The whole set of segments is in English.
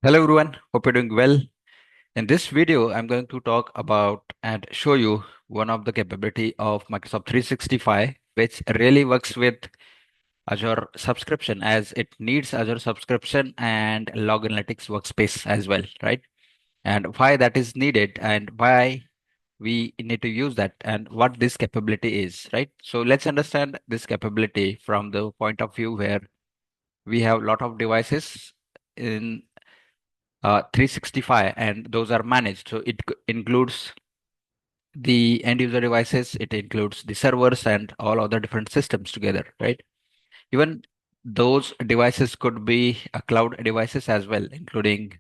Hello everyone, hope you're doing well. In this video, I'm going to talk about and show you one of the capability of Microsoft 365, which really works with Azure subscription as it needs Azure subscription and Log Analytics Workspace as well, right? And why that is needed and why we need to use that and what this capability is, right? So let's understand this capability from the point of view where we have a lot of devices in 365 and those are managed. So it includes the end user devices, it includes the servers and all other different systems together, right? Even those devices could be cloud devices as well, including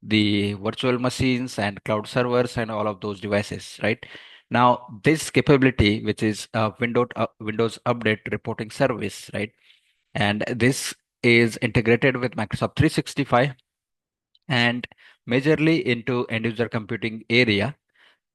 the virtual machines and cloud servers and all of those devices, right? Now, this capability, which is Windows Update Reporting Service, right? And this is integrated with Microsoft 365 and majorly into end user computing area.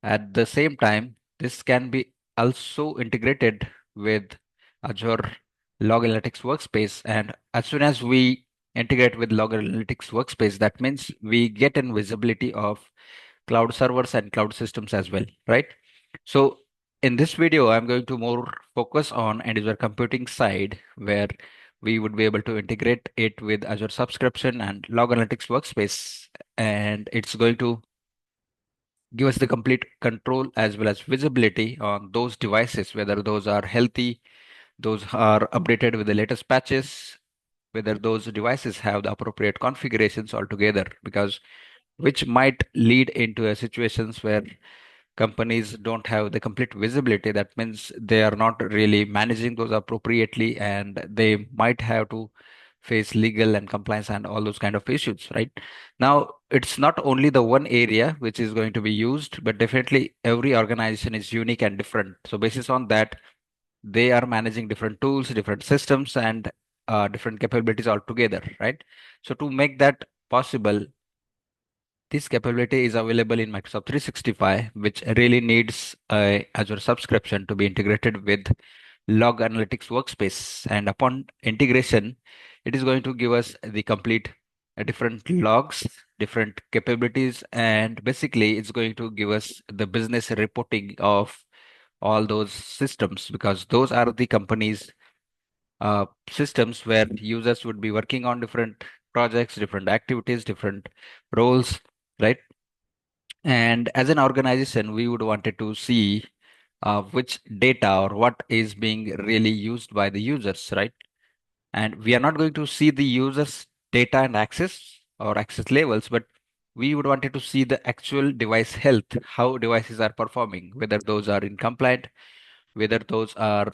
At the same time, this can be also integrated with Azure Log Analytics Workspace. And as soon as we integrate with Log Analytics Workspace, that means we get in visibility of cloud servers and cloud systems as well, right? So in this video, I'm going to more focus on end user computing side where we would be able to integrate it with Azure subscription and Log Analytics Workspace. And it's going to give us the complete control as well as visibility on those devices, whether those are healthy, those are updated with the latest patches, whether those devices have the appropriate configurations altogether, because which might lead into a situations where companies don't have the complete visibility. That means they are not really managing those appropriately, and they might have to face legal and compliance and all those kind of issues, right? Now, it's not only the one area which is going to be used, but definitely every organization is unique and different. So, basis on that, they are managing different tools, different systems, and different capabilities altogether, right? So, to make that possible, this capability is available in Microsoft 365, which really needs a Azure subscription to be integrated with Log Analytics Workspace. And upon integration, it is going to give us the complete different logs, different capabilities, and basically it's going to give us the business reporting of all those systems because those are the company's systems where users would be working on different projects, different activities, different roles, right? And as an organization, we would wanted to see which data or what is being really used by the users, right? And we are not going to see the users' data and access or access levels, but we would wanted to see the actual device health, how devices are performing, whether those are in compliant, whether those are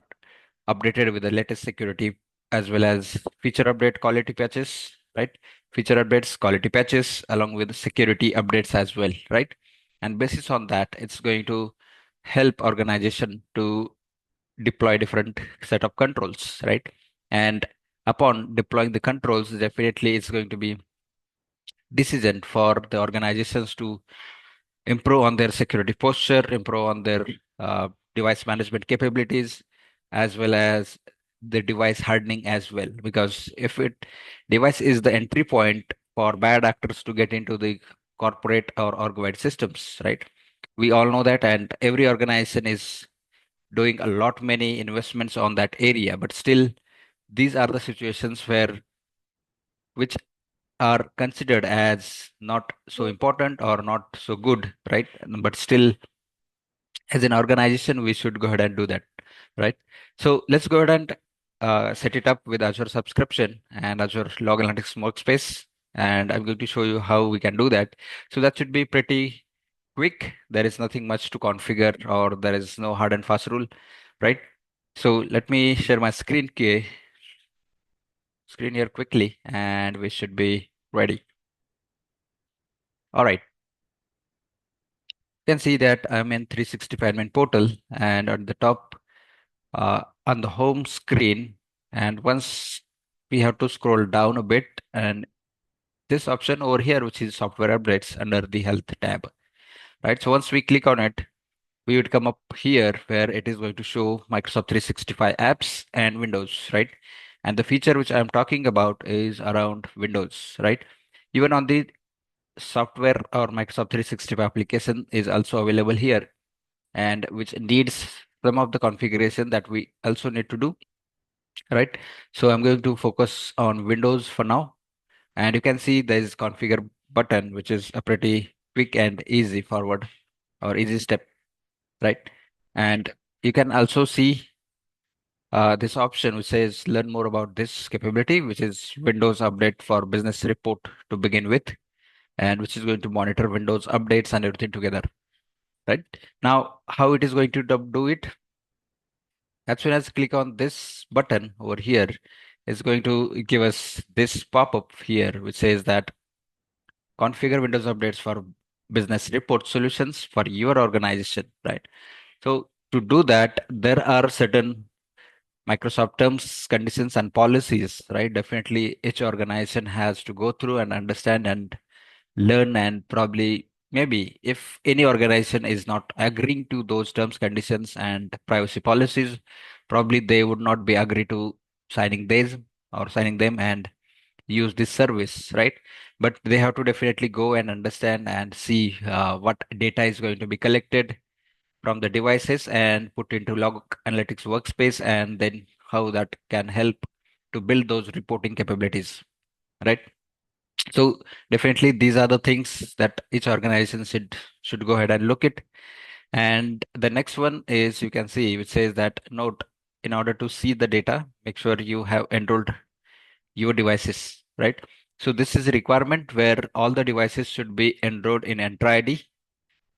updated with the latest security as well as feature update quality patches, right? Feature updates, quality patches, along with security updates as well, right? And basis on that, it's going to help organization to deploy different set of controls, right? And upon deploying the controls, definitely it's going to be decision for the organizations to improve on their security posture, improve on their device management capabilities, as well as the device hardening as well. Because if it device is the entry point for bad actors to get into the corporate or org-wide systems, right? We all know that, and every organization is doing a lot many investments on that area, but still these are the situations where which are considered as not so important or not so good, right? But still as an organization, we should go ahead and do that, right? So let's go ahead and set it up with Azure subscription and Azure Log Analytics Workspace. And I'm going to show you how we can do that. So that should be pretty quick. There is nothing much to configure or there is no hard and fast rule, right? So let me share my screen here quickly and we should be ready. All right. You can see that I'm in 365 admin portal and on the top on the home screen, and once we have to scroll down a bit and this option over here which is software updates under the health tab, right? So once we click on it, we would come up here where it is going to show Microsoft 365 apps and Windows, right? And the feature which I'm talking about is around Windows, right? Even on the software or Microsoft 365 application is also available here, and which needs some of the configuration that we also need to do, right? So I'm going to focus on Windows for now, and you can see there is configure button, which is a pretty quick and easy forward or easy step, right? And you can also see this option which says learn more about this capability, which is Windows update for business report to begin with, and which is going to monitor Windows updates and everything together, right? Now, how it is going to do it? As soon as click on this button over here, it's going to give us this pop-up here, which says that configure Windows updates for business report solutions for your organization, right? So to do that, there are certain Microsoft terms, conditions, and policies, right? Definitely each organization has to go through and understand and learn, and probably maybe if any organization is not agreeing to those terms, conditions, and privacy policies, probably they would not be agree to signing these or signing them and use this service, right? But they have to definitely go and understand and see what data is going to be collected from the devices and put into Log Analytics Workspace, and then how that can help to build those reporting capabilities, right? So definitely these are the things that each organization should go ahead and look at. And the next one is, you can see, which says that note, in order to see the data, make sure you have enrolled your devices, right? So this is a requirement where all the devices should be enrolled in Entra ID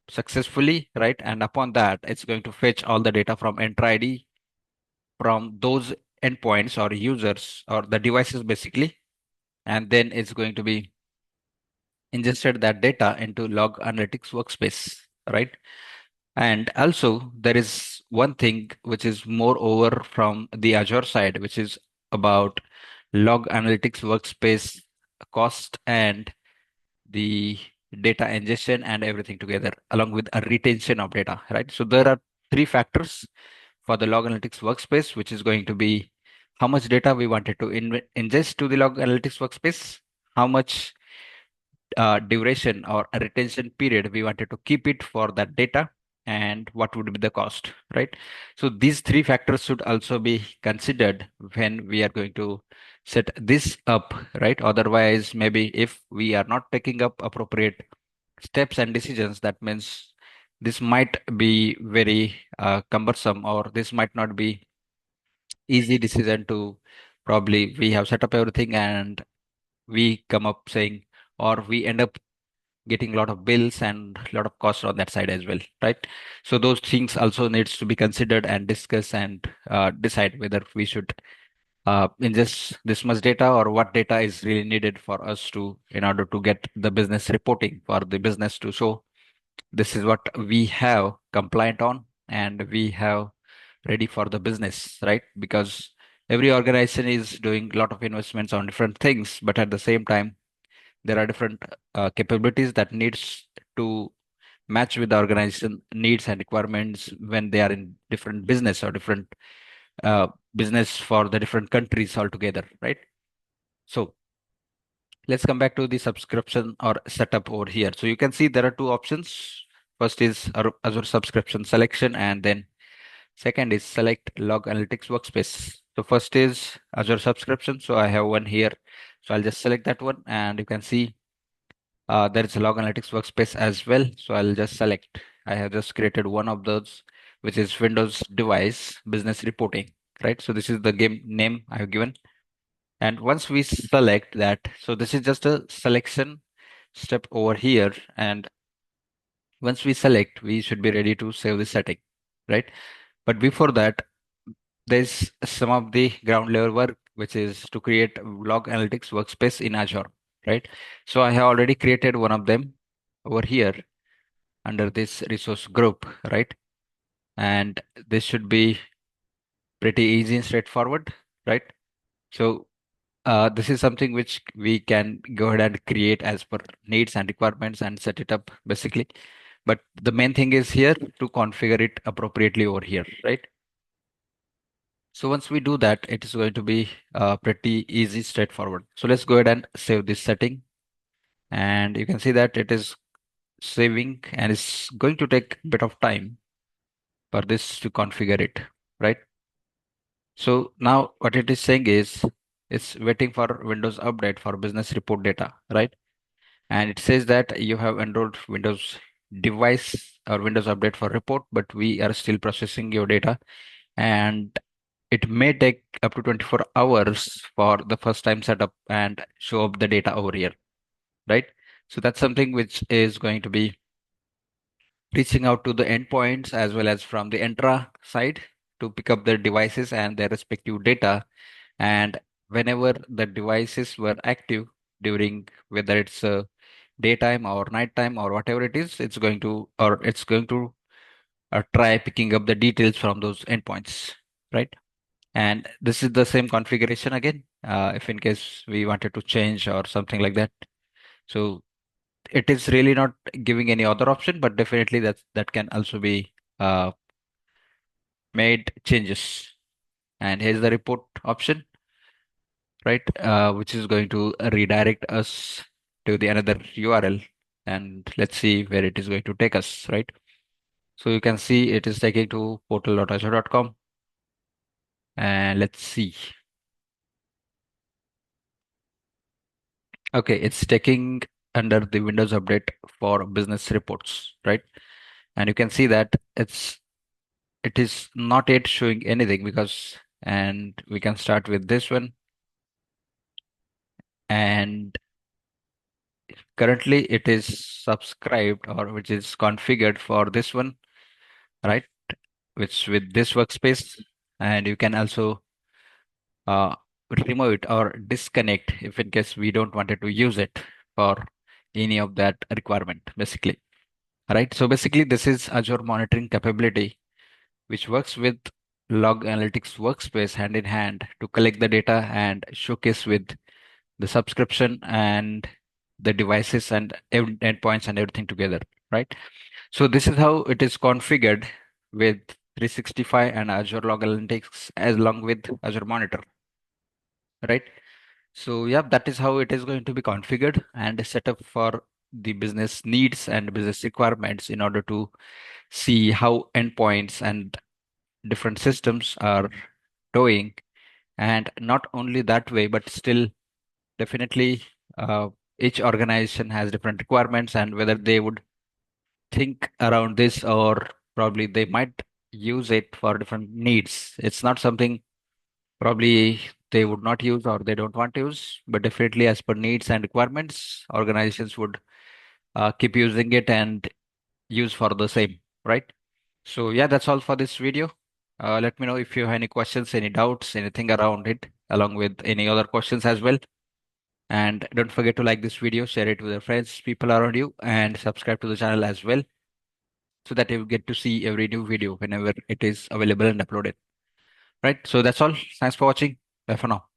successfully, right? And upon that, it's going to fetch all the data from Entra ID from those endpoints or users or the devices basically, and then it's going to be ingested that data into Log Analytics Workspace, right? And also there is one thing which is more over from the Azure side, which is about Log Analytics Workspace cost and the data ingestion and everything together, along with a retention of data, right? So there are three factors for the Log Analytics Workspace, which is going to be how much data we wanted to ingest to the Log Analytics Workspace, how much duration or a retention period we wanted to keep it for that data, and what would be the cost, right? So these three factors should also be considered when we are going to set this up, right? Otherwise, maybe if we are not taking up appropriate steps and decisions, that means this might be very cumbersome, or this might not be easy decision to, probably we have set up everything and we come up saying, or we end up getting a lot of bills and a lot of costs on that side as well, right? So those things also needs to be considered and discuss and decide whether we should ingest this much data, or what data is really needed for us to, in order to get the business reporting for the business to show this is what we have compliant on and we have ready for the business, right? Because every organization is doing a lot of investments on different things, but at the same time there are different capabilities that needs to match with the organization needs and requirements when they are in different business or different business for the different countries altogether, right? So let's come back to the subscription or setup over here. So you can see there are two options. First is Azure subscription selection, and then second is select Log Analytics Workspace. So first is Azure subscription. So I have one here. So I'll just select that one, and you can see there is a Log Analytics Workspace as well. So I'll just select. I have just created one of those, which is Windows Device Business Reporting, right? So this is the game name I have given. And once we select that, so this is just a selection step over here. And once we select, we should be ready to save the setting, right? But before that, there's some of the ground level work, which is to create Log Analytics Workspace in Azure, right? So I have already created one of them over here under this resource group, right? And this should be pretty easy and straightforward, right? So this is something which we can go ahead and create as per needs and requirements and set it up basically. But the main thing is here to configure it appropriately over here, right? So once we do that, it is going to be pretty easy, straightforward. So let's go ahead and save this setting. And you can see that it is saving and it's going to take a bit of time for this to configure it, right? So now what it is saying is it's waiting for Windows update for business report data, right? And it says that you have enrolled Windows device or Windows update for report, but we are still processing your data, and it may take up to 24 hours for the first time setup and show up the data over here, right? So that's something which is going to be reaching out to the endpoints as well as from the Entra side to pick up their devices and their respective data. And whenever the devices were active during whether it's daytime or nighttime or whatever it is, it's going to try picking up the details from those endpoints, right? And this is the same configuration again, if in case we wanted to change or something like that. So it is really not giving any other option, but definitely that can also be made changes. And here's the report option, right? Which is going to redirect us to the another URL, and let's see where it is going to take us, right? So you can see it is taking to portal.azure.com, and let's see. Okay, it's taking under the Windows update for business reports, right? And you can see that it is not yet showing anything because, and we can start with this one, and currently it is subscribed or which is configured for this one, right? Which with this workspace, and you can also uh, remove it or disconnect if in case we don't wanted to use it for any of that requirement, basically. Right. So basically, this is Azure monitoring capability, which works with Log Analytics Workspace hand in hand to collect the data and showcase with the subscription and the devices and endpoints and everything together. Right. So this is how it is configured with 365 and Azure Log Analytics as along with Azure Monitor. Right. So yeah, that is how it is going to be configured and set up for the business needs and business requirements in order to see how endpoints and different systems are doing. And not only that way, but still definitely each organization has different requirements and whether they would think around this or probably they might use it for different needs. It's not something probably they would not use or they don't want to use, but definitely as per needs and requirements, organizations would keep using it and use for the same, right? So yeah, that's all for this video. Let me know if you have any questions, any doubts, anything around it, along with any other questions as well. And don't forget to like this video, share it with your friends, people around you, and subscribe to the channel as well, so that you get to see every new video whenever it is available and uploaded. Right? So that's all. Thanks for watching. Bye for now.